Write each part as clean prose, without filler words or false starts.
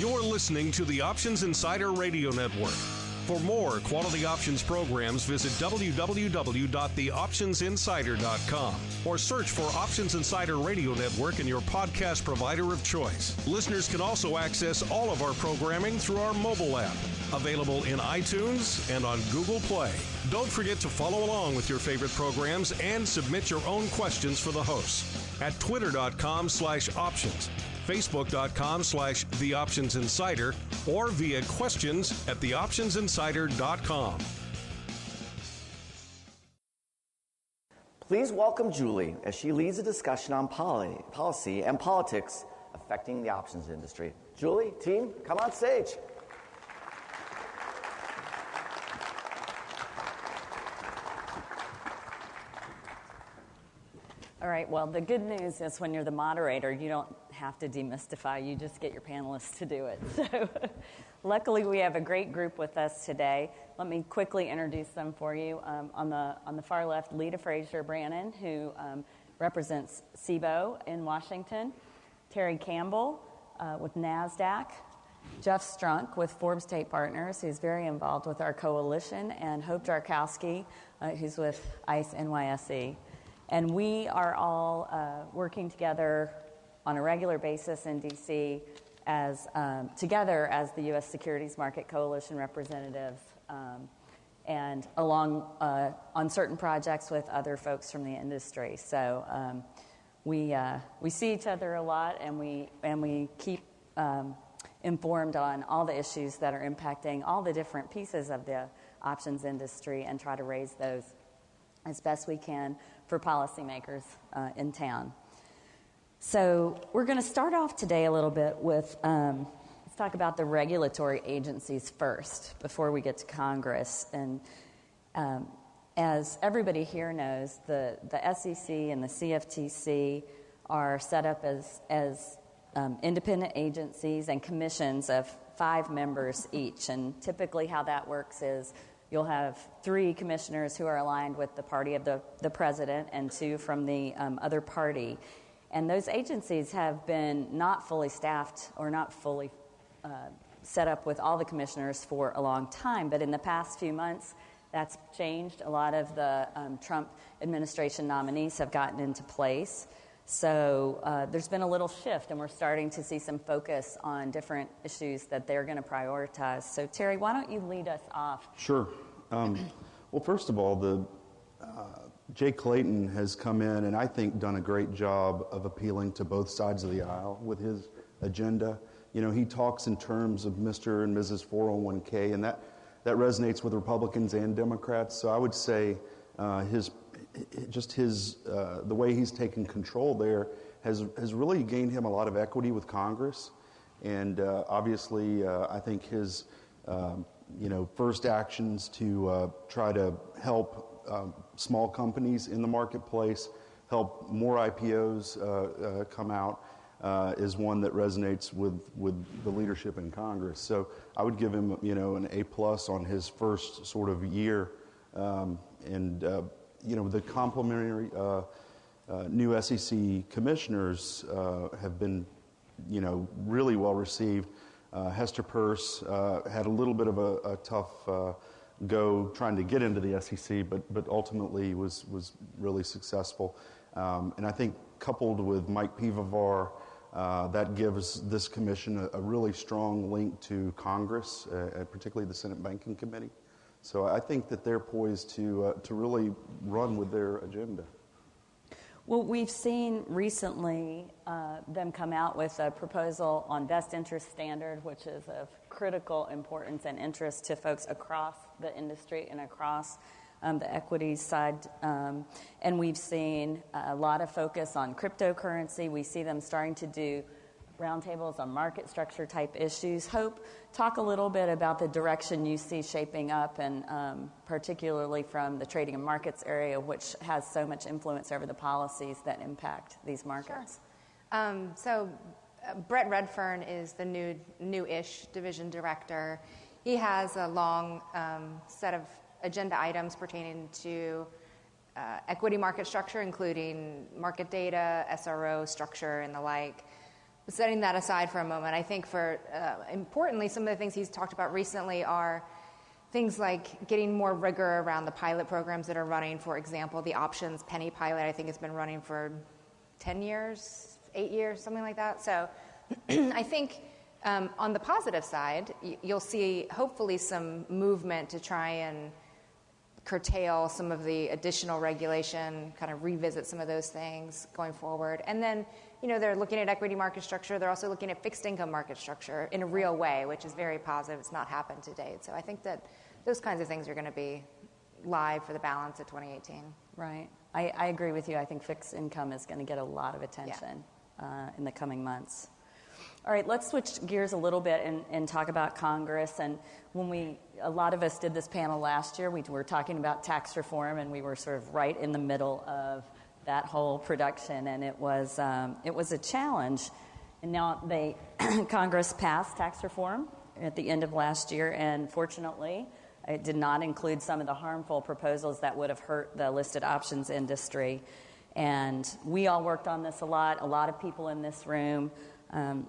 You're listening to the Options Insider Radio Network. For more quality options programs, visit www.theoptionsinsider.com or search for Options Insider Radio Network in your podcast provider of choice. Listeners can also access all of our programming through our mobile app, available in iTunes and on Google Play. Don't forget to follow along with your favorite programs and submit your own questions for the hosts at twitter.com/options, facebook.com/theoptionsinsider, or via questions at theoptionsinsider.com. Please welcome Julie as she leads a discussion on policy and politics affecting the options industry. Julie, team, come on stage. All right, well, the good news is when you're the moderator, you don't have to demystify. You just get your panelists to do it. So luckily, we have a great group with us today. Let me quickly introduce them for you. On the far left, Lita Frazier Brannon, who represents Cboe in Washington. Terry Campbell with Nasdaq. Jeff Strunk with Forbes-Tate Partners, who's very involved with our coalition. And Hope Jarkowski, who's with ICE NYSE. And we are all working together on a regular basis in D.C. together as the U.S. Securities Market Coalition representatives and along on certain projects with other folks from the industry. So we see each other a lot, and we keep informed on all the issues that are impacting all the different pieces of the options industry and try to raise those as best we can for policymakers in town. So we're going to start off today a little bit with, let's talk about the regulatory agencies first before we get to Congress. And as everybody here knows, the SEC and the CFTC are set up as independent agencies and commissions of 5 members each. And typically how that works is you'll have 3 commissioners who are aligned with the party of the president and 2 from the other party. And those agencies have been not fully staffed or not fully set up with all the commissioners for a long time. But in the past few months, that's changed. A lot of the Trump administration nominees have gotten into place. So there's been a little shift, and we're starting to see some focus on different issues that they're going to prioritize. So, Terry, why don't you lead us off? Sure. Well, first of all, Jay Clayton has come in and I think done a great job of appealing to both sides of the aisle with his agenda. You know, he talks in terms of Mr. and Mrs. 401k, and that resonates with Republicans and Democrats. So I would say the way he's taken control there has really gained him a lot of equity with Congress. And obviously, I think his first actions to try to help small companies in the marketplace, help more IPOs come out, is one that resonates with the leadership in Congress. So I would give him, an A+ on his first sort of year. The complementary new SEC commissioners have been, really well received. Hester Peirce had a little bit of a tough go trying to get into the SEC, but ultimately was really successful. And I think coupled with Mike Pivovar, that gives this commission a really strong link to Congress, particularly the Senate Banking Committee. So I think that they're poised to really run with their agenda. Well, we've seen recently them come out with a proposal on best interest standard, which is of critical importance and interest to folks across the industry and across the equities side. And we've seen a lot of focus on cryptocurrency. We see them starting to do roundtables on market structure type issues. Hope, talk a little bit about the direction you see shaping up, and particularly from the trading and markets area, which has so much influence over the policies that impact these markets. Sure. So Brett Redfern is the new-ish division director. He has a long set of agenda items pertaining to equity market structure, including market data, SRO structure, and the like. setting that aside for a moment, I think importantly, some of the things he's talked about recently are things like getting more rigor around the pilot programs that are running. For example, the options penny pilot, I think, has been running for 10 years, 8 years, something like that. So I think on the positive side, you'll see hopefully some movement to try and curtail some of the additional regulation, kind of revisit some of those things going forward. And then, they're looking at equity market structure. They're also looking at fixed income market structure in a real way, which is very positive. It's not happened to date. So I think that those kinds of things are going to be live for the balance of 2018. Right. I agree with you. I think fixed income is going to get a lot of attention in the coming months. All right, let's switch gears a little bit and talk about Congress. And when a lot of us did this panel last year, we were talking about tax reform, and we were sort of right in the middle of that whole production, and it was a challenge. And now Congress passed tax reform at the end of last year, and fortunately, it did not include some of the harmful proposals that would have hurt the listed options industry. And we all worked on this a lot of people in this room.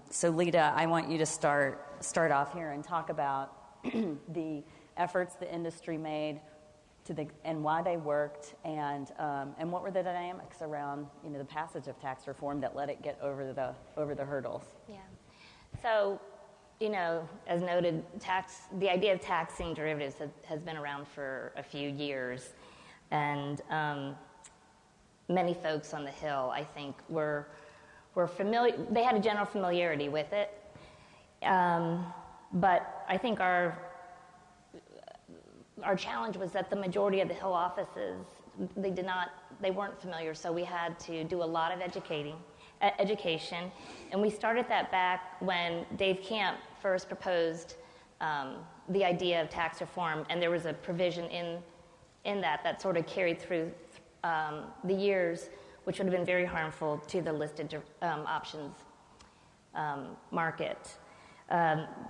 So Lita, I want you to start off here and talk about the efforts the industry made and why they worked, and what were the dynamics around the passage of tax reform that let it get over the hurdles. Yeah. So, as noted, the idea of taxing derivatives has been around for a few years, and many folks on the Hill, I think, were familiar. They had a general familiarity with it, but I think our challenge was that the majority of the Hill offices, they weren't familiar, so we had to do a lot of education, and we started that back when Dave Camp first proposed the idea of tax reform, and there was a provision in that sort of carried through the years, which would have been very harmful to the listed options market.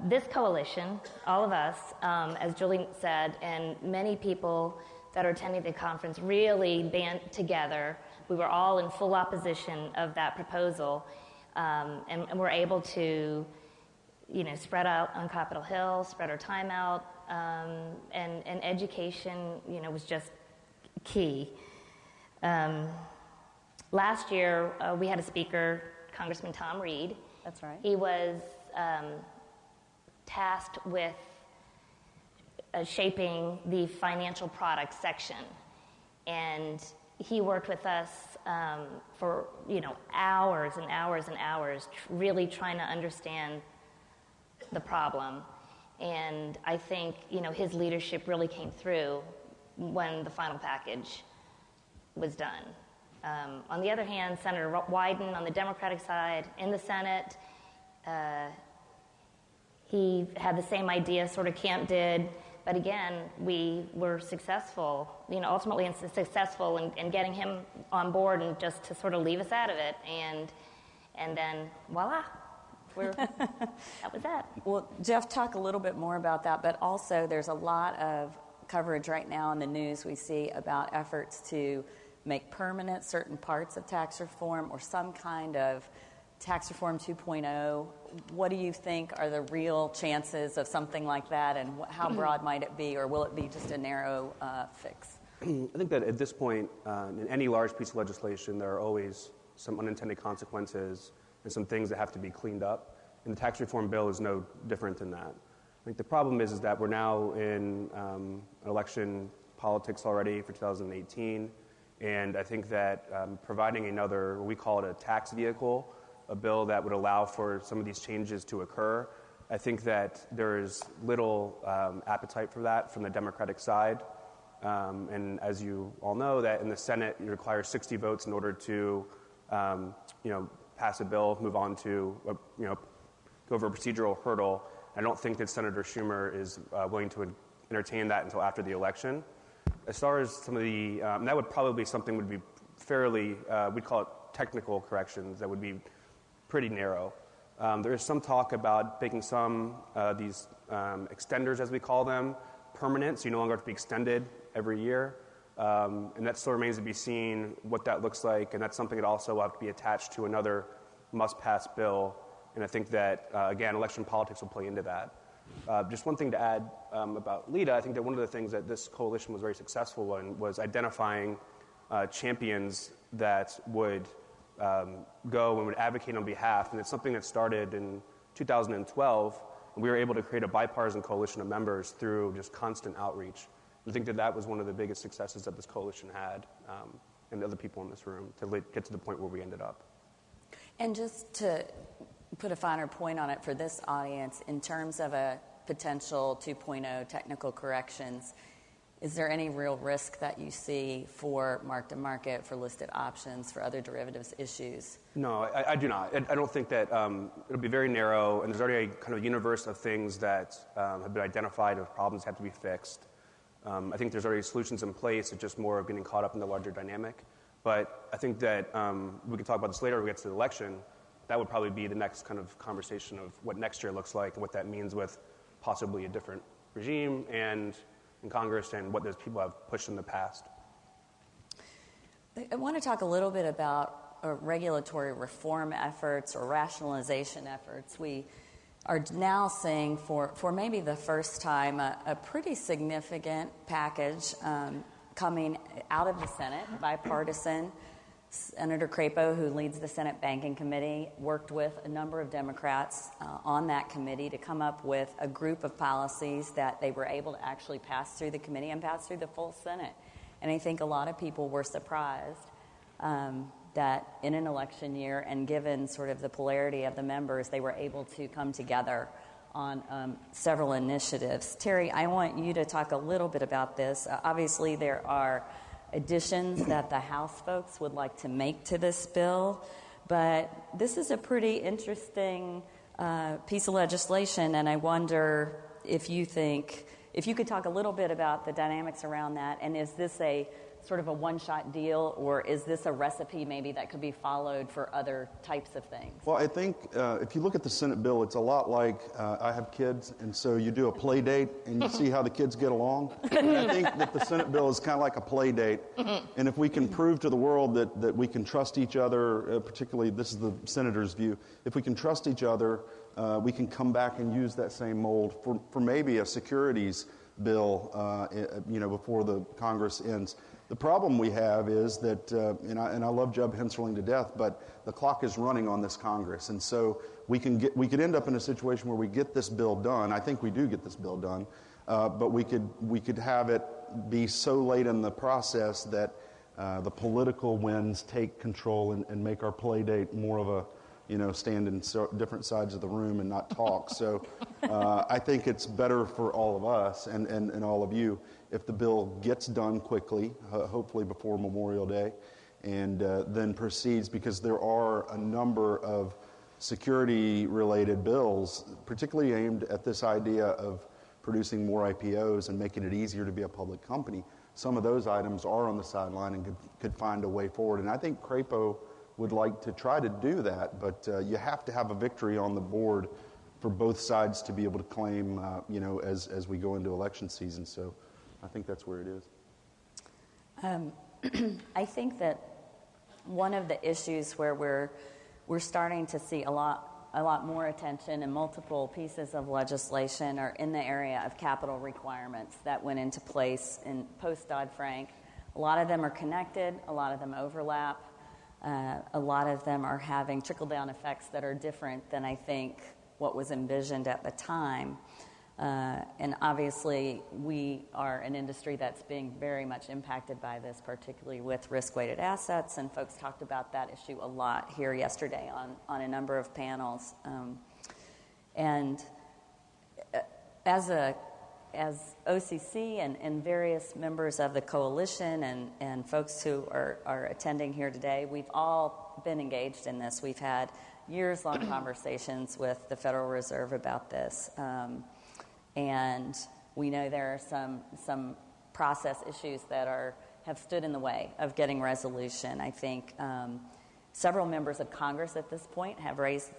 This coalition, all of us, as Julie said, and many people that are attending the conference really band together. We were all in full opposition of that proposal, and we're able to, spread out on Capitol Hill, spread our time out, and education, was just key. Last year, we had a speaker, Congressman Tom Reed. That's right. He was tasked with shaping the financial products section, and he worked with us for hours and hours and hours, really trying to understand the problem. And I think his leadership really came through when the final package was done. On the other hand, Senator Wyden on the Democratic side in the Senate, he had the same idea, sort of Camp did, but again, we were successful, ultimately successful in getting him on board and just to sort of leave us out of it, and then voila, that was that. Well, Jeff, talk a little bit more about that, but also there's a lot of coverage right now in the news we see about efforts to make permanent certain parts of tax reform or some kind of tax reform 2.0. What do you think are the real chances of something like that, and how broad might it be, or will it be just a narrow fix? I think that at this point, in any large piece of legislation, there are always some unintended consequences and some things that have to be cleaned up. And the tax reform bill is no different than that. I think the problem is that we're now in election politics already for 2018. And I think that providing another, we call it a tax vehicle, a bill that would allow for some of these changes to occur, I think that there is little appetite for that from the Democratic side. And as you all know, that in the Senate, you require 60 votes in order to, pass a bill, move on to, go over a procedural hurdle. I don't think that Senator Schumer is willing to entertain that until after the election. As far as some of the, that would probably be something would be fairly, we'd call it technical corrections that would be pretty narrow. There is some talk about making some these extenders, as we call them, permanent, so you no longer have to be extended every year. And that still remains to be seen what that looks like, and that's something that also will have to be attached to another must-pass bill And I think that, again, election politics will play into that. Just one thing to add about Lita, I think that one of the things that this coalition was very successful in was identifying champions that would go and would advocate on behalf. And it's something that started in 2012, and we were able to create a bipartisan coalition of members through just constant outreach. I think that that was one of the biggest successes that this coalition had, and the other people in this room, to get to the point where we ended up. And just to put a finer point on it for this audience, in terms of a potential 2.0 technical corrections, is there any real risk that you see for mark-to-market, for listed options, for other derivatives issues? No, I do not. I don't think that it'll be very narrow, and there's already a kind of universe of things that have been identified of problems that have to be fixed. I think there's already solutions in place. It's just more of getting caught up in the larger dynamic. But I think that we can talk about this later when we get to the election. That would probably be the next kind of conversation of what next year looks like and what that means with possibly a different regime and in Congress and what those people have pushed in the past. I want to talk a little bit about regulatory reform efforts or rationalization efforts. We are now seeing for maybe the first time a pretty significant package coming out of the Senate, bipartisan. Senator Crapo, who leads the Senate Banking Committee, worked with a number of Democrats on that committee to come up with a group of policies that they were able to actually pass through the committee and pass through the full Senate. And I think a lot of people were surprised that in an election year and given sort of the polarity of the members, they were able to come together on several initiatives. Terry, I want you to talk a little bit about this. Obviously, there are additions that the House folks would like to make to this bill, but this is a pretty interesting piece of legislation, and I wonder if you could talk a little bit about the dynamics around that, and is this a sort of a one-shot deal, or is this a recipe maybe that could be followed for other types of things? Well, I think if you look at the Senate bill, it's a lot like I have kids, and so you do a play date, and you see how the kids get along. And I think that the Senate bill is kind of like a play date. And if we can prove to the world that we can trust each other, particularly this is the senator's view, if we can trust each other, we can come back and use that same mold for maybe a securities bill, before the Congress ends. The problem we have is that, and I love Jeb Hensarling to death, but the clock is running on this Congress, and so we could end up in a situation where we get this bill done. I think we do get this bill done, but we could have it be so late in the process that the political winds take control and make our play date more of a stand in different sides of the room and not talk. So I think it's better for all of us and all of you if the bill gets done quickly, hopefully before Memorial Day, and then proceeds, because there are a number of security-related bills, particularly aimed at this idea of producing more IPOs and making it easier to be a public company. Some of those items are on the sideline and could find a way forward. And I think Crapo would like to try to do that, but you have to have a victory on the board for both sides to be able to claim, as we go into election season. So I think that's where it is. I think that one of the issues where we're starting to see a lot more attention and multiple pieces of legislation are in the area of capital requirements that went into place in post-Dodd-Frank. A lot of them are connected, a lot of them overlap. A lot of them are having trickle-down effects that are different than I think what was envisioned at the time. And obviously, we are an industry that's being very much impacted by this, particularly with risk-weighted assets, and folks talked about that issue a lot here yesterday on a number of panels. And as OCC and various members of the coalition and folks who are attending here today, we've all been engaged in this. We've had years-long conversations with the Federal Reserve about this. And we know there are some process issues that have stood in the way of getting resolution. I think several members of Congress at this point have raised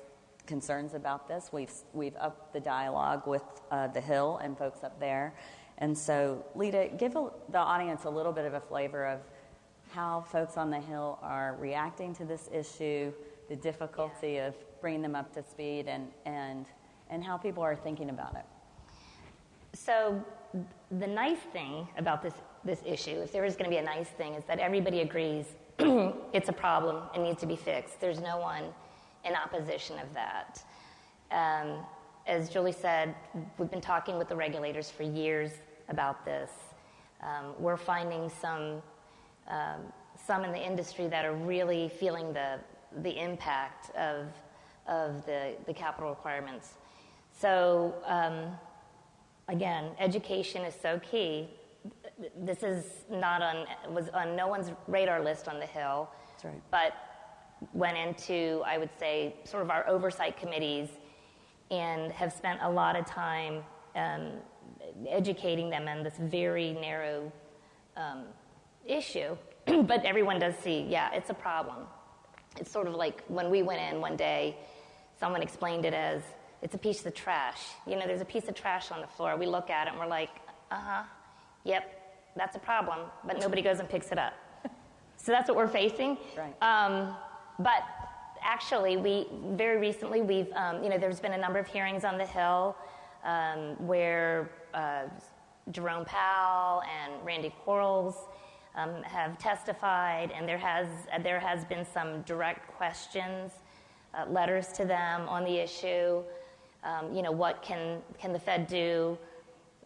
concerns about this. We've upped the dialogue with the Hill and folks up there. And so, Lita, give the audience a little bit of a flavor of how folks on the Hill are reacting to this issue, the difficulty of bringing them up to speed and how people are thinking about it. So the nice thing about this issue, if there is going to be a nice thing, is that everybody agrees it's a problem and needs to be fixed. There's no one in opposition of that. As Julie said, we've been talking with the regulators for years about this. We're finding some in the industry that are really feeling the impact of the capital requirements. So again, education is so key. This is was on no one's radar list on the Hill. That's right. But went into, I would say, sort of our oversight committees and have spent a lot of time educating them on this very narrow issue. But everyone does see, yeah, it's a problem. It's sort of like when we went in one day, someone explained it as, it's a piece of trash. You know, there's a piece of trash on the floor. We look at it and we're like, yep, that's a problem, but nobody goes and picks it up. So that's what we're facing. Right. But actually, very recently, there's been a number of hearings on the Hill where Jerome Powell and Randy Quarles have testified, and there has been some direct questions, letters to them on the issue. What can the Fed do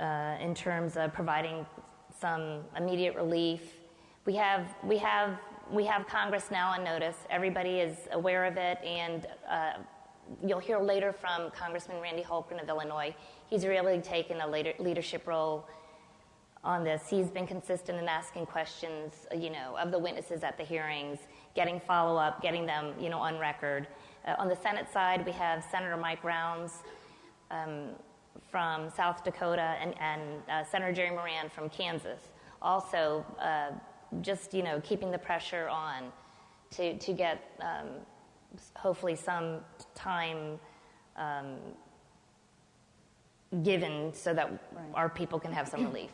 in terms of providing some immediate relief? We have Congress now on notice. Everybody is aware of it, and you'll hear later from Congressman Randy Holcomb of Illinois. He's really taken a leadership role on this. He's been consistent in asking questions, of the witnesses at the hearings, getting follow-up, getting them, on record. On the Senate side, we have Senator Mike Rounds from South Dakota and Senator Jerry Moran from Kansas. Also, just, keeping the pressure on to get hopefully some time given so that our people can have some relief.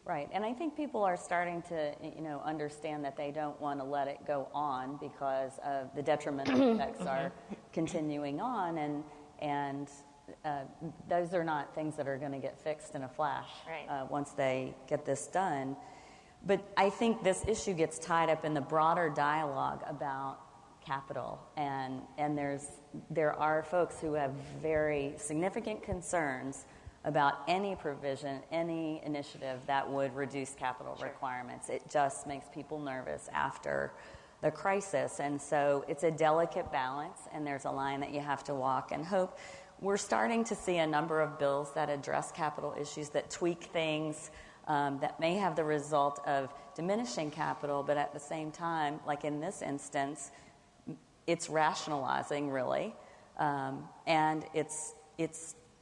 Right, and I think people are starting to, understand that they don't want to let it go on because of the detrimental effects are continuing on, and those are not things that are going to get fixed in a flash once they get this done. But I think this issue gets tied up in the broader dialogue about capital, and there are folks who have very significant concerns about any provision, any initiative that would reduce capital requirements. It just makes people nervous after the crisis. And so it's a delicate balance, and there's a line that you have to walk and hope. We're starting to see a number of bills that address capital issues, that tweak things, that may have the result of diminishing capital, but at the same time, like in this instance, it's rationalizing, really, and it's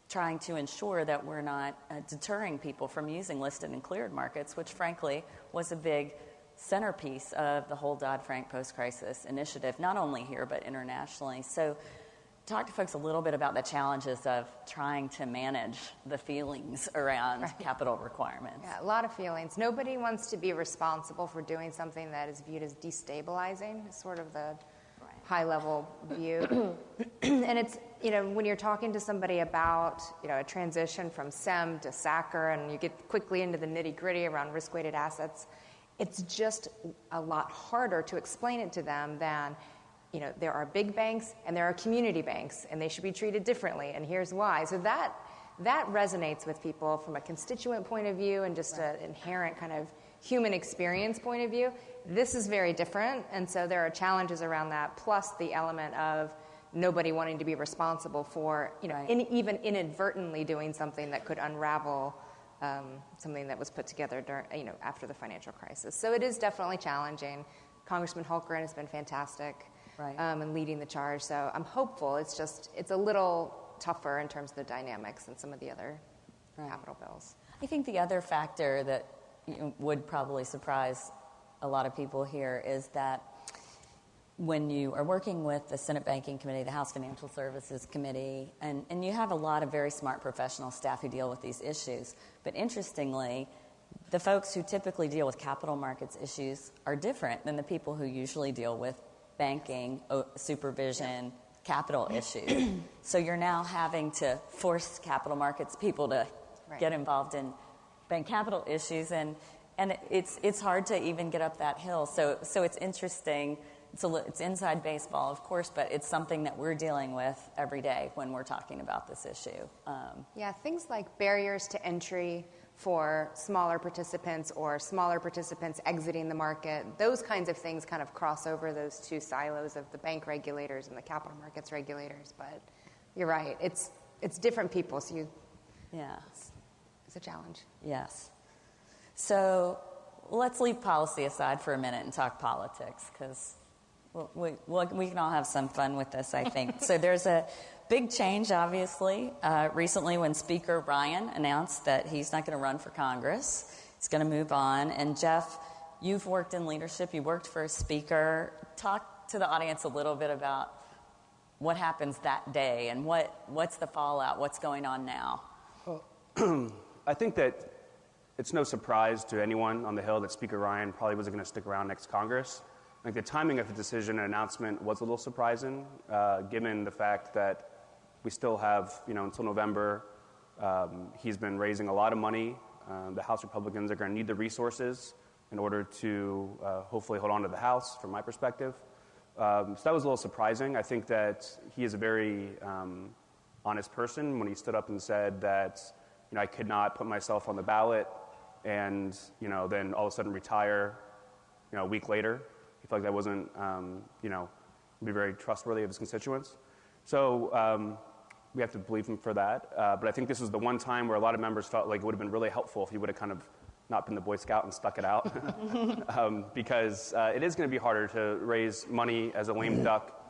trying to ensure that we're not deterring people from using listed and cleared markets, which frankly was a big centerpiece of the whole Dodd-Frank post-crisis initiative, not only here but internationally. So talk to folks a little bit about the challenges of trying to manage the feelings around capital requirements. Yeah, a lot of feelings. Nobody wants to be responsible for doing something that is viewed as destabilizing, sort of the high-level view. And it's, when you're talking to somebody about, a transition from SEM to SACR, and you get quickly into the nitty-gritty around risk-weighted assets, it's just a lot harder to explain it to them than, there are big banks and there are community banks, and they should be treated differently, and here's why. So that resonates with people from a constituent point of view and just an inherent kind of human experience point of view. This is very different, and so there are challenges around that, plus the element of nobody wanting to be responsible for, even inadvertently doing something that could unravel something that was put together during, after the financial crisis. So it is definitely challenging. Congressman Holcomb has been fantastic in leading the charge, so I'm hopeful. It's a little tougher in terms of the dynamics than some of the other capital bills. I think the other factor that would probably surprise a lot of people here is that when you are working with the Senate Banking Committee, the House Financial Services Committee, and you have a lot of very smart professional staff who deal with these issues, but interestingly, the folks who typically deal with capital markets issues are different than the people who usually deal with banking, supervision, capital issues. So you're now having to force capital markets people to get involved in bank capital issues, and it's hard to even get up that hill. So it's interesting. It's inside baseball, of course, but it's something that we're dealing with every day when we're talking about this issue. Things like barriers to entry for smaller participants or smaller participants exiting the market, those kinds of things kind of cross over those two silos of the bank regulators and the capital markets regulators. But you're right, it's different people, so it's a challenge. Yes. So let's leave policy aside for a minute and talk politics, because we can all have some fun with this, I think. So there's a big change, obviously, recently when Speaker Ryan announced that he's not going to run for Congress. He's going to move on. And Jeff, you've worked in leadership. You worked for a speaker. Talk to the audience a little bit about what happens that day and what's the fallout, what's going on now. Well, I think that it's no surprise to anyone on the Hill that Speaker Ryan probably wasn't going to stick around next Congress. Like, the timing of the decision and announcement was a little surprising, given the fact that we still have, until November. He's been raising a lot of money. The House Republicans are going to need the resources in order to hopefully hold on to the House, from my perspective. So that was a little surprising. I think that he is a very honest person when he stood up and said that, I could not put myself on the ballot and, then all of a sudden retire, a week later. He felt like that wasn't, be very trustworthy of his constituents. So we have to believe him for that. But I think this was the one time where a lot of members felt like it would have been really helpful if he would have kind of not been the Boy Scout and stuck it out. Because it is going to be harder to raise money as a lame duck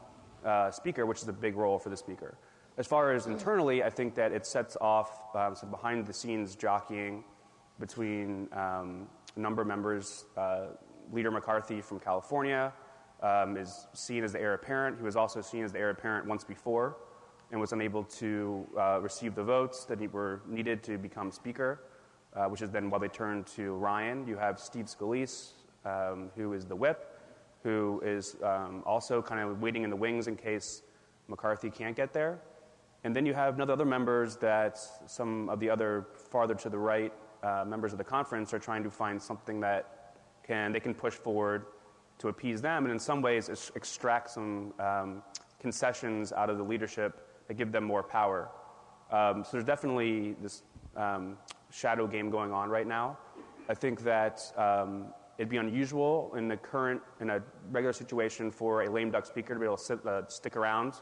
speaker, which is a big role for the speaker. As far as internally, I think that it sets off some behind-the-scenes jockeying between a number of members. Leader McCarthy from California is seen as the heir apparent. He was also seen as the heir apparent once before and was unable to receive the votes that were needed to become speaker, which is then why they turned to Ryan. You have Steve Scalise, who is the whip, who is also kind of waiting in the wings in case McCarthy can't get there. And then you have other members that some of the other farther to the right members of the conference are trying to find something that they can push forward to appease them, and in some ways extract some concessions out of the leadership that give them more power. So there's definitely this shadow game going on right now. I think that it'd be unusual in a regular situation for a lame duck speaker to be able to stick around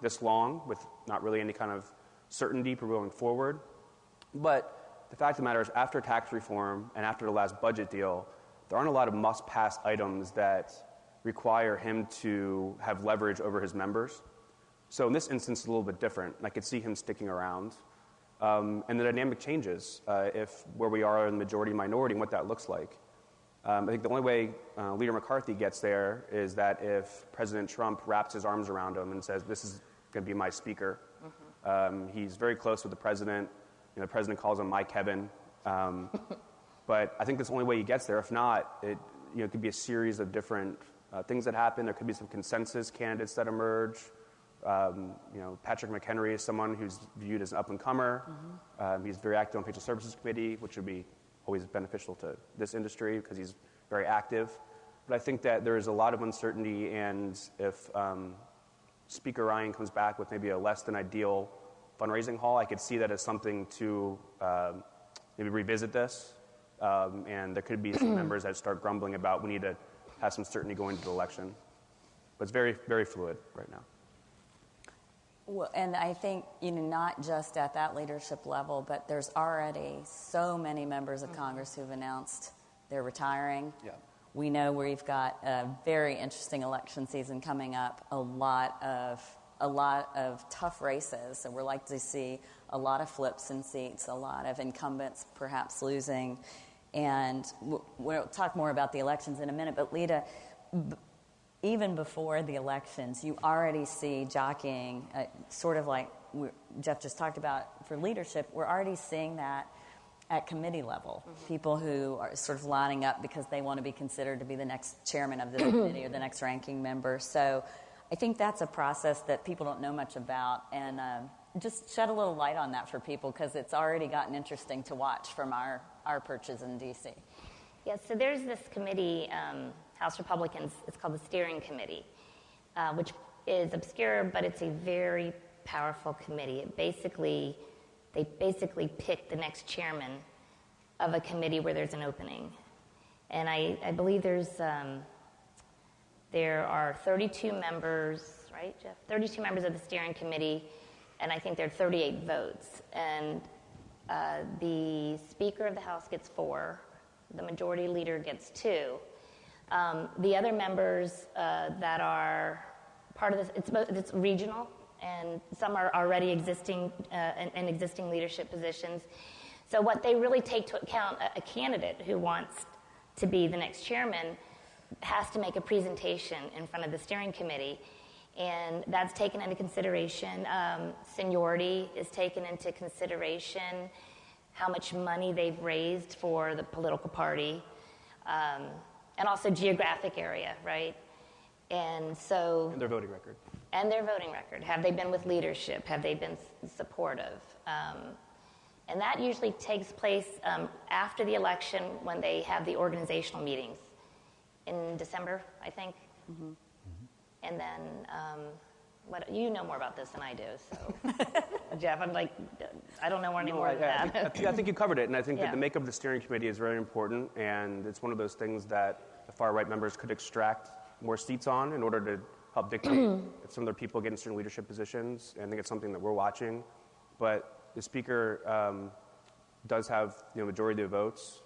this long with not really any kind of certainty for going forward. But the fact of the matter is, after tax reform and after the last budget deal, there aren't a lot of must-pass items that require him to have leverage over his members. So in this instance, it's a little bit different. I could see him sticking around. And the dynamic changes if where we are in the majority-minority and what that looks like. I think the only way Leader McCarthy gets there is that if President Trump wraps his arms around him and says, this is going to be my speaker. He's very close with the president. The president calls him my Kevin. But I think that's the only way he gets there. If not, it could be a series of different things that happen. There could be some consensus candidates that emerge. Patrick McHenry is someone who's viewed as an up-and-comer. He's very active on Financial Services Committee, which would be always beneficial to this industry because he's very active. But I think that there is a lot of uncertainty, and if Speaker Ryan comes back with maybe a less than ideal fundraising haul, I could see that as something to maybe revisit this. And there could be some members that start grumbling about we need to have some certainty going into the election. But it's very, very fluid right now. Well, and I think, not just at that leadership level, but there's already so many members of Congress who've announced they're retiring. Yeah. We know we've got a very interesting election season coming up, a lot of tough races, so we're likely to see a lot of flips in seats, a lot of incumbents perhaps losing, and we'll talk more about the elections in a minute, but Lita, even before the elections, you already see jockeying, sort of like Jeff just talked about for leadership. We're already seeing that at committee level. People who are sort of lining up because they want to be considered to be the next chairman of the committee or the next ranking member. So I think that's a process that people don't know much about, and just shed a little light on that for people, because it's already gotten interesting to watch from our perches in D.C. Yeah, so there's this committee, House Republicans, it's called the Steering Committee, which is obscure, but it's a very powerful committee. They basically pick the next chairman of a committee where there's an opening. And I believe there are 32 members, right, Jeff? 32 members of the steering committee, and I think there are 38 votes. And the Speaker of the House gets 4, the Majority Leader gets 2. The other members that are part of this, it's regional, and some are already existing in existing leadership positions. So what they really take to account, a candidate who wants to be the next chairman has to make a presentation in front of the steering committee, and that's taken into consideration. Seniority is taken into consideration, how much money they've raised for the political party, and also geographic area, right? And so... And their voting record. And their voting record. Have they been with leadership? Have they been supportive? And that usually takes place after the election, when they have the organizational meetings in December, I think. Mm-hmm. And then, you know more about this than I do, so. Jeff, I'm like, I don't know any more than that. I think you covered it, and I think that the makeup of the steering committee is very important, and it's one of those things that the far-right members could extract more seats on in order to help dictate if some of their people get in certain leadership positions. And I think it's something that we're watching. But the speaker does have majority of the votes,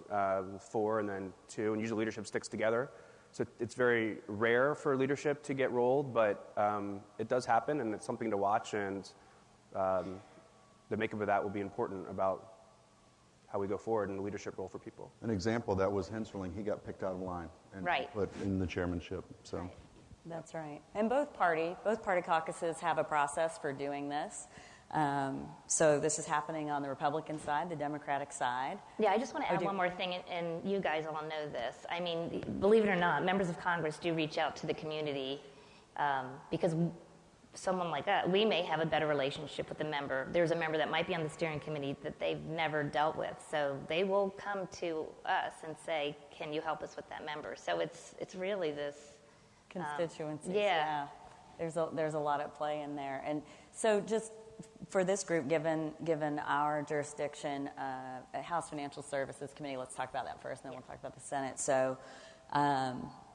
4 and then 2, and usually leadership sticks together. So it's very rare for leadership to get rolled, but it does happen, and it's something to watch. And the makeup of that will be important about how we go forward in the leadership role for people. An example of that was Henserling. He got picked out of line and put in the chairmanship. So. Right. That's right. And both party caucuses have a process for doing this. So this is happening on the Republican side, the Democratic side. Yeah, I just want to add one more thing, and you guys all know this. I mean, believe it or not, members of Congress do reach out to the community because someone like us, we may have a better relationship with a member. There's a member that might be on the steering committee that they've never dealt with. So they will come to us and say, can you help us with that member? So it's really this... constituencies. Yeah. There's a lot at play in there. And so just for this group, given our jurisdiction, House Financial Services Committee, let's talk about that first, and then we'll talk about the Senate. So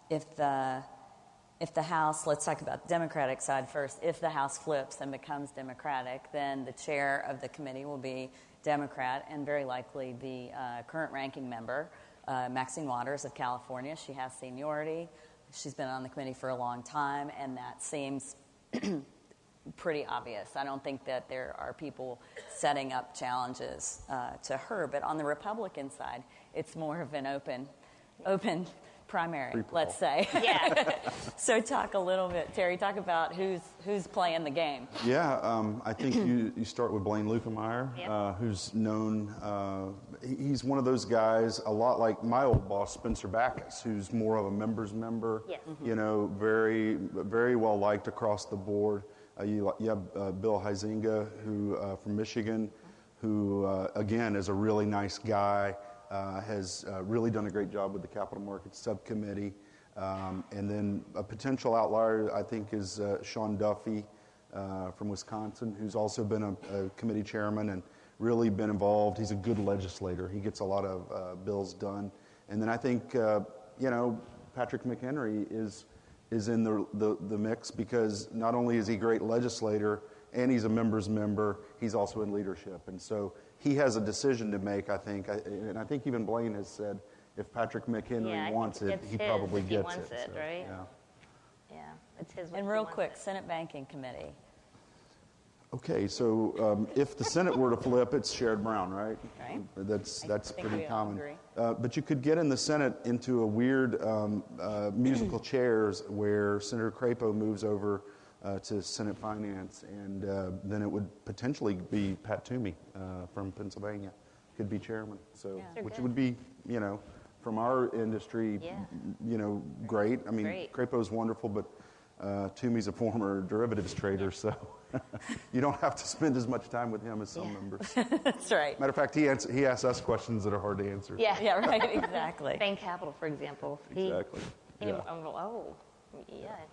if the House, let's talk about the Democratic side first. If the House flips and becomes Democratic, then the chair of the committee will be Democrat, and very likely the current ranking member, Maxine Waters of California. She has seniority. She's been on the committee for a long time, and that seems pretty obvious. I don't think that there are people setting up challenges to her. But on the Republican side, it's more of an open primary, let's say. Yeah. So talk a little bit, Terry. Talk about who's playing the game. Yeah, I think you start with Blaine Lukemeyer, who's known. He's one of those guys, a lot like my old boss Spencer Backus, who's more of a member's member. Yes. Mm-hmm. Very, very well liked across the board. You have Bill Huizenga, who from Michigan, who again is a really nice guy. Has really done a great job with the capital markets subcommittee. And then a potential outlier, I think, is Sean Duffy from Wisconsin, who's also been a committee chairman and really been involved. He's a good legislator. He gets a lot of bills done. And then I think, Patrick McHenry is in the mix because not only is he a great legislator and he's a member's member, he's also in leadership. And so he has a decision to make, I think. And I think even Blaine has said if Patrick McHenry wants it, he probably gets it. He wants it, so, right? Yeah, it's his. And real quick, Senate Banking Committee. Okay, so if the Senate were to flip, it's Sherrod Brown, right? Right. That's pretty common. Agree. But you could get in the Senate into a weird musical chairs where Senator Crapo moves over to Senate Finance, and then it would potentially be Pat Toomey from Pennsylvania could be chairman. So, which would be, from our industry, great. I mean, Crapo's wonderful, but Toomey's a former derivatives trader, so you don't have to spend as much time with him as some members. That's right. Matter of fact, he asks us questions that are hard to answer. Yeah. Yeah, right, exactly. Bain Capital, for example. Exactly. He, Yeah.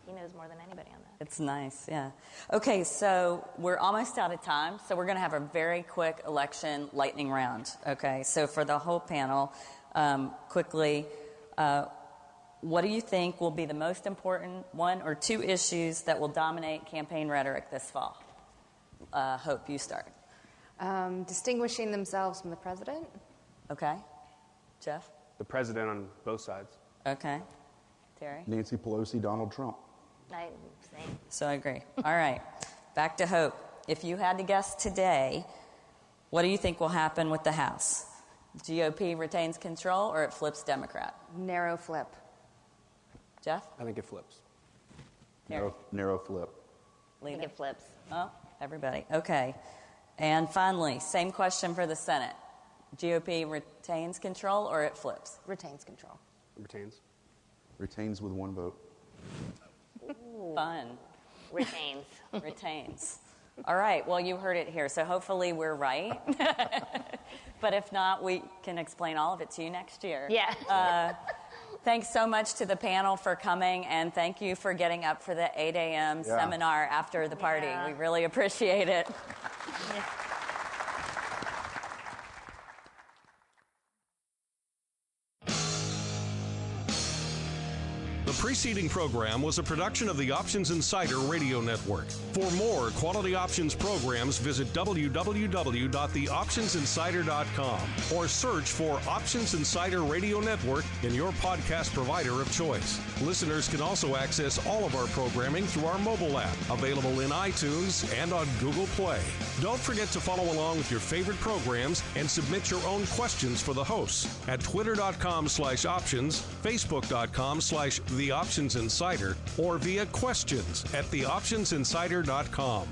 he knows more than anybody on that. It's nice, yeah. Okay, so we're almost out of time, so we're going to have a very quick election lightning round. Okay, so for the whole panel, quickly, what do you think will be the most important one or two issues that will dominate campaign rhetoric this fall? Hope, you start. Distinguishing themselves from the president. Okay. Jeff? The president on both sides. Okay. Terry? Nancy Pelosi, Donald Trump. Same. So I agree. All right. Back to Hope. If you had to guess today, what do you think will happen with the House? GOP retains control or it flips Democrat? Narrow flip. Jeff? I think it flips. Terry? Narrow flip. I think it flips. Oh, everybody. Okay. And finally, same question for the Senate. GOP retains control or it flips? Retains control. Retains. Retains with one vote. Fun. Retains. Retains. All right. Well, you heard it here. So hopefully we're right. But if not, we can explain all of it to you next year. Yeah. Thanks so much to the panel for coming, and thank you for getting up for the 8 a.m. seminar after the party. Yeah. We really appreciate it. Yeah. The preceding program was a production of the Options Insider Radio Network. For more quality options programs, visit www.theoptionsinsider.com or search for Options Insider Radio Network in your podcast provider of choice. Listeners can also access all of our programming through our mobile app, available in iTunes and on Google Play. Don't forget to follow along with your favorite programs and submit your own questions for the hosts at twitter.com/options, facebook.com/theoptionsinsider, or via questions at theoptionsinsider.com.